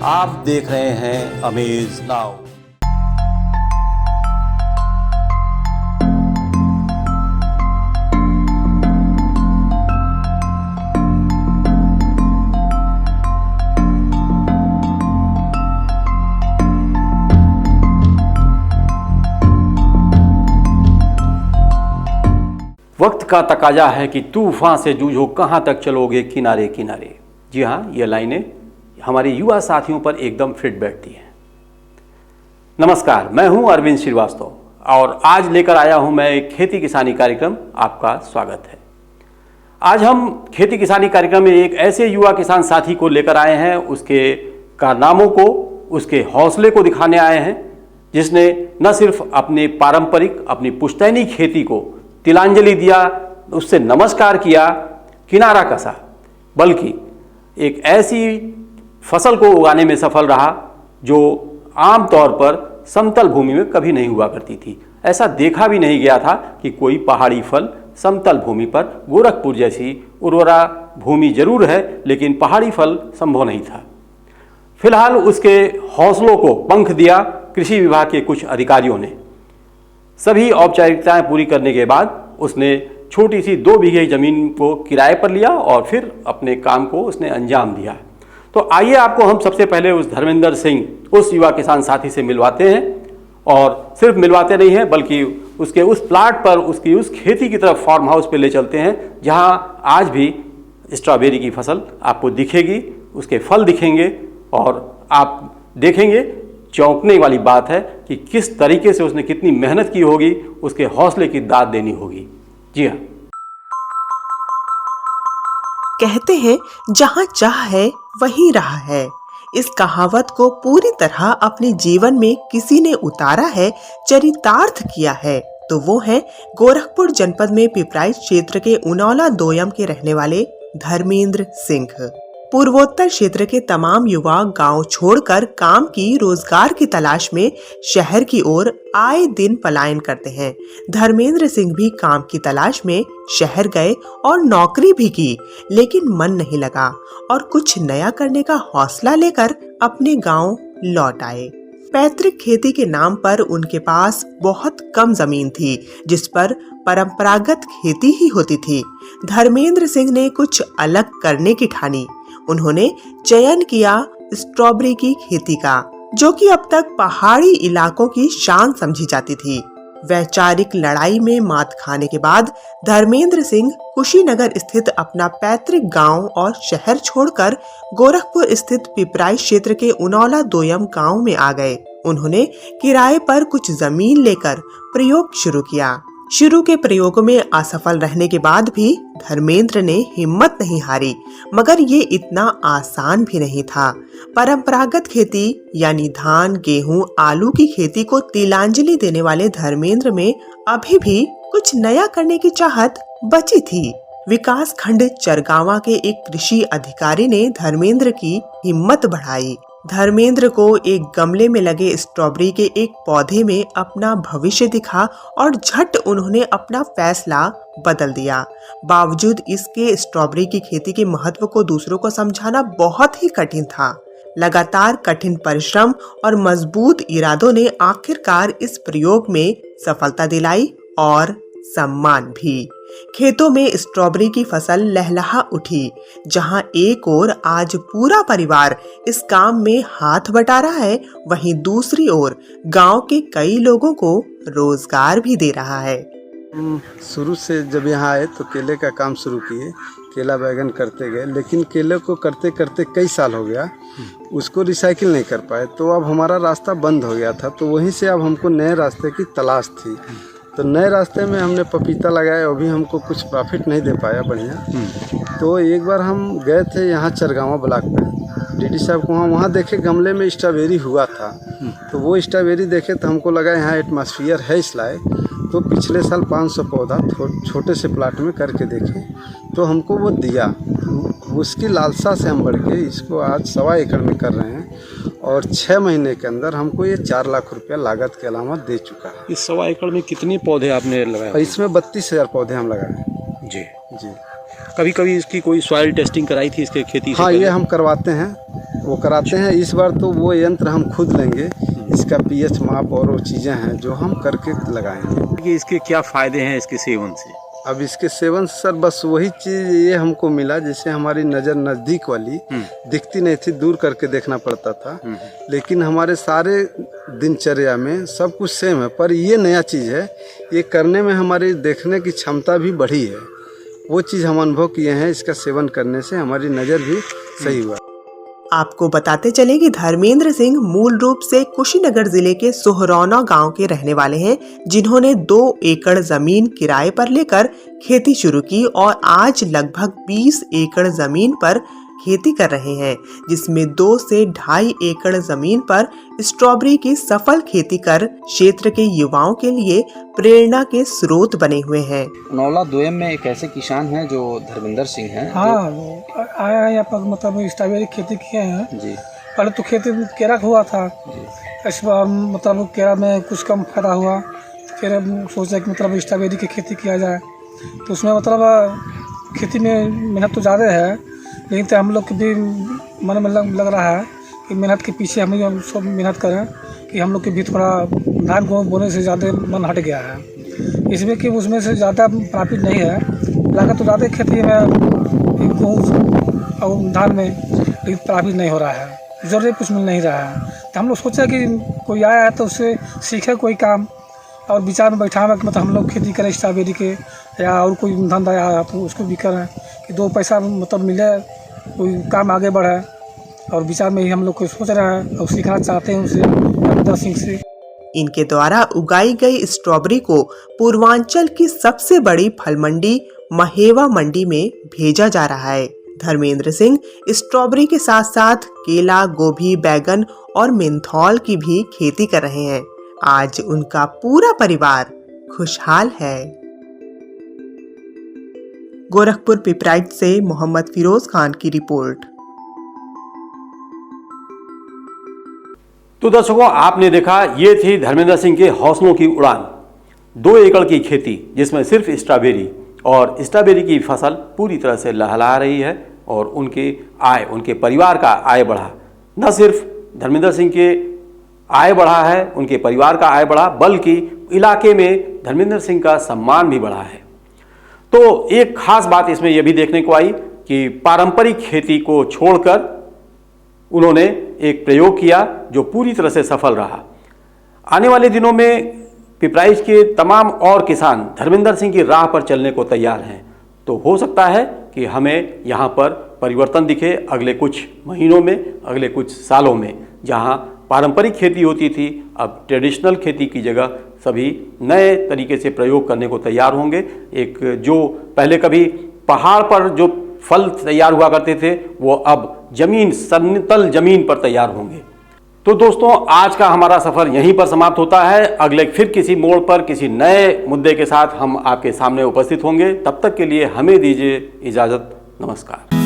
आप देख रहे हैं अमेज नाउ। वक्त का तकाजा है कि तूफान से जूझो, कहाँ तक चलोगे किनारे किनारे। जी हाँ, ये लाइनें हमारे युवा साथियों पर एकदम फिट बैठती हैं। नमस्कार, मैं हूं अरविंद श्रीवास्तव और आज लेकर आया हूं मैं एक खेती किसानी कार्यक्रम। आपका स्वागत है। आज हम खेती किसानी कार्यक्रम में एक ऐसे युवा किसान साथी को लेकर आए हैं, उसके कारनामों को, उसके हौसले को दिखाने आए हैं, जिसने न सिर्फ अपने पारंपरिक, अपनी पुश्तैनी खेती को तिलांजलि दिया, उससे नमस्कार किया, किनारा कसा, बल्कि एक ऐसी फसल को उगाने में सफल रहा जो आमतौर पर समतल भूमि में कभी नहीं हुआ करती थी। ऐसा देखा भी नहीं गया था कि कोई पहाड़ी फल समतल भूमि पर, गोरखपुर जैसी उर्वरा भूमि जरूर है लेकिन पहाड़ी फल संभव नहीं था। फिलहाल उसके हौसलों को पंख दिया कृषि विभाग के कुछ अधिकारियों ने। सभी औपचारिकताएं पूरी करने के बाद उसने छोटी सी 2 बीघे जमीन को किराए पर लिया और फिर अपने काम को उसने अंजाम दिया। तो आइए आपको हम सबसे पहले उस धर्मेंद्र सिंह, उस युवा किसान साथी से मिलवाते हैं, और सिर्फ मिलवाते नहीं हैं बल्कि उसके उस प्लाट पर, उसकी उस खेती की तरफ, फार्म हाउस पे ले चलते हैं जहां आज भी स्ट्रॉबेरी की फसल आपको दिखेगी, उसके फल दिखेंगे और आप देखेंगे, चौंकने वाली बात है कि किस तरीके से उसने कितनी मेहनत की होगी, उसके हौसले की दाद देनी होगी। जी हाँ, कहते हैं जहाँ चाह है वहीं राह है। इस कहावत को पूरी तरह अपने जीवन में किसी ने उतारा है, चरितार्थ किया है, तो वो है गोरखपुर जनपद में पिपराइच क्षेत्र के उनौला दोयम के रहने वाले धर्मेंद्र सिंह। पूर्वोत्तर क्षेत्र के तमाम युवा गांव छोड़कर काम की, रोजगार की तलाश में शहर की ओर आए दिन पलायन करते हैं। धर्मेंद्र सिंह भी काम की तलाश में शहर गए और नौकरी भी की, लेकिन मन नहीं लगा और कुछ नया करने का हौसला लेकर अपने गांव लौट आए। पैतृक खेती के नाम पर उनके पास बहुत कम जमीन थी, जिस पर परंपरागत खेती ही होती थी। धर्मेंद्र सिंह ने कुछ अलग करने की ठानी। उन्होंने चयन किया स्ट्रॉबेरी की खेती का, जो कि अब तक पहाड़ी इलाकों की शान समझी जाती थी। वैचारिक लड़ाई में मात खाने के बाद धर्मेंद्र सिंह कुशीनगर स्थित अपना पैतृक गांव और शहर छोड़कर गोरखपुर स्थित पिपराइच क्षेत्र के उनौला दोयम गांव में आ गए। उन्होंने किराए पर कुछ जमीन लेकर प्रयोग शुरू किया। शुरू के प्रयोगों में असफल रहने के बाद भी धर्मेंद्र ने हिम्मत नहीं हारी, मगर ये इतना आसान भी नहीं था। परंपरागत खेती यानी धान, गेहूं, आलू की खेती को तिलांजलि देने वाले धर्मेंद्र में अभी भी कुछ नया करने की चाहत बची थी। विकास खंड चरगावा के एक कृषि अधिकारी ने धर्मेंद्र की हिम्मत बढ़ाई। धर्मेंद्र को एक गमले में लगे स्ट्रॉबेरी के एक पौधे में अपना भविष्य दिखा और झट उन्होंने अपना फैसला बदल दिया। बावजूद इसके स्ट्रॉबेरी की खेती के महत्व को दूसरों को समझाना बहुत ही कठिन था। लगातार कठिन परिश्रम और मजबूत इरादों ने आखिरकार इस प्रयोग में सफलता दिलाई और सम्मान भी। खेतों में स्ट्रॉबेरी की फसल लहलहा उठी। जहां एक ओर आज पूरा परिवार इस काम में हाथ बटा रहा है, वहीं दूसरी ओर गांव के कई लोगों को रोजगार भी दे रहा है। शुरू से जब यहाँ आए तो केले का काम शुरू किए, केला बैगन करते गए, लेकिन केले को करते करते कई साल हो गया, उसको रिसाइकिल नहीं कर पाए, तो अब हमारा रास्ता बंद हो गया था। तो वहीं से अब हमको नए रास्ते की तलाश थी। तो नए रास्ते में हमने पपीता लगाया, अभी हमको कुछ प्रॉफिट नहीं दे पाया बढ़िया। तो एक बार हम गए थे यहाँ चरगावा ब्लॉक में, डीडी साहब को वहाँ देखे गमले में स्ट्रॉबेरी हुआ था। तो वो स्ट्रॉबेरी देखे तो हमको लगा यहाँ एटमॉस्फेयर है इस लायक। तो पिछले साल 500 पौधा छोटे से प्लाट में करके देखे, तो हमको वो दिया। उसकी लालसा से हम बढ़ के इसको आज 1.25 एकड़ में कर रहे हैं और 6 महीने के अंदर हमको ये 4 लाख रुपया लागत के अलावा दे चुका है। इस 1.25 एकड़ में कितने पौधे आपने लगाए? इसमें 32,000 पौधे हम लगाए। जी। कभी कभी इसकी कोई सॉइल टेस्टिंग कराई थी इसके खेती से? हाँ, ये हम करवाते हैं। वो कराते हैं। इस बार तो वो यंत्र हम खुद लेंगे, इसका पीएच माप और वो चीज़ें हैं जो हम करके लगाएंगे। कि इसके क्या फ़ायदे हैं इसके सेवन से? अब इसके सेवन से सर बस वही चीज़ ये हमको मिला, जैसे हमारी नज़र नज़दीक वाली दिखती नहीं थी, दूर करके देखना पड़ता था, लेकिन हमारे सारे दिनचर्या में सब कुछ सेम है। पर ये नया चीज़ है, ये करने में हमारी देखने की क्षमता भी बढ़ी है। वो चीज़ हम अनुभव किए हैं, इसका सेवन करने से हमारी नज़र भी सही हुआ। आपको बताते चले कि धर्मेंद्र सिंह मूल रूप से कुशीनगर जिले के सोहरौना गांव के रहने वाले हैं, जिन्होंने 2 एकड़ जमीन किराए पर लेकर खेती शुरू की और आज लगभग 20 एकड़ जमीन पर खेती कर रहे हैं, जिसमें 2 से 2.5 एकड़ जमीन पर स्ट्रॉबेरी की सफल खेती कर क्षेत्र के युवाओं के लिए प्रेरणा के स्रोत बने हुए हैं। नौला दोयम में एक ऐसे किसान हैं जो धर्मेंद्र सिंह हैं। हाँ, आया है यहाँ पर, मतलब स्ट्रॉबेरी खेती किए हैं जी। पहले तो खेती केरा का हुआ था, इस बार मतलब केरा में कुछ कम फायदा हुआ, फिर सोचा कि मतलब स्ट्रॉबेरी की खेती किया जाए। तो उसमें मतलब खेती में मेहनत तो ज़्यादा है, लेकिन तो हम लोग के भी मन में लग रहा है कि मेहनत के पीछे हम लोग सब मेहनत करें, कि हम लोग के भी थोड़ा धान को बोने से ज़्यादा मन हट गया है, इसमें कि उसमें से ज़्यादा प्रॉफिट नहीं है। लागत तो ज़्यादा खेती में गेहूँ और धान में, लेकिन प्रॉफिट नहीं हो रहा है, जरूर कुछ मिल नहीं रहा है। तो हम लोग सोचा कि कोई आया है तो उससे सीखे कोई काम, और विचार में बैठा है कि मतलब हम लोग खेती करें स्ट्रॉबेरी के, या और कोई धंधा आया तो उसको भी करें कि 2 पैसा मतलब मिले, कोई काम आगे बढ़े। और विचार में ही हम लोग को सोच रहे हैं और सीखना चाहते हैं उनसे, धर्मेंद्र सिंह से। इनके द्वारा उगाई गई स्ट्रॉबेरी को पूर्वांचल की सबसे बड़ी फल मंडी महेवा मंडी में भेजा जा रहा है। धर्मेंद्र सिंह स्ट्रॉबेरी के साथ साथ केला, गोभी, बैगन और मेंथॉल की भी खेती कर रहे हैं। आज उनका पूरा परिवार खुशहाल है। गोरखपुर पिपराइच से मोहम्मद फिरोज खान की रिपोर्ट। तो दर्शकों, आपने देखा, ये थी धर्मेंद्र सिंह के हौसलों की उड़ान। 2 एकड़ की खेती, जिसमें सिर्फ स्ट्रॉबेरी और स्ट्रॉबेरी की फसल पूरी तरह से लहलहा रही है, और उनके परिवार का आय बढ़ा। न सिर्फ धर्मेंद्र सिंह के आय बढ़ा है, उनके परिवार का आय बढ़ा, बल्कि इलाके में धर्मेंद्र सिंह का सम्मान भी बढ़ा है। तो एक खास बात इसमें यह भी देखने को आई कि पारंपरिक खेती को छोड़कर उन्होंने एक प्रयोग किया जो पूरी तरह से सफल रहा। आने वाले दिनों में पिपराइच के तमाम और किसान धर्मेंद्र सिंह की राह पर चलने को तैयार हैं। तो हो सकता है कि हमें यहाँ पर परिवर्तन दिखे अगले कुछ महीनों में, अगले कुछ सालों में। जहाँ पारंपरिक खेती होती थी, अब ट्रेडिशनल खेती की जगह सभी नए तरीके से प्रयोग करने को तैयार होंगे। एक जो पहले कभी पहाड़ पर जो फल तैयार हुआ करते थे, वो अब समतल जमीन पर तैयार होंगे। तो दोस्तों, आज का हमारा सफ़र यहीं पर समाप्त होता है। अगले फिर किसी मोड़ पर किसी नए मुद्दे के साथ हम आपके सामने उपस्थित होंगे। तब तक के लिए हमें दीजिए इजाज़त। नमस्कार।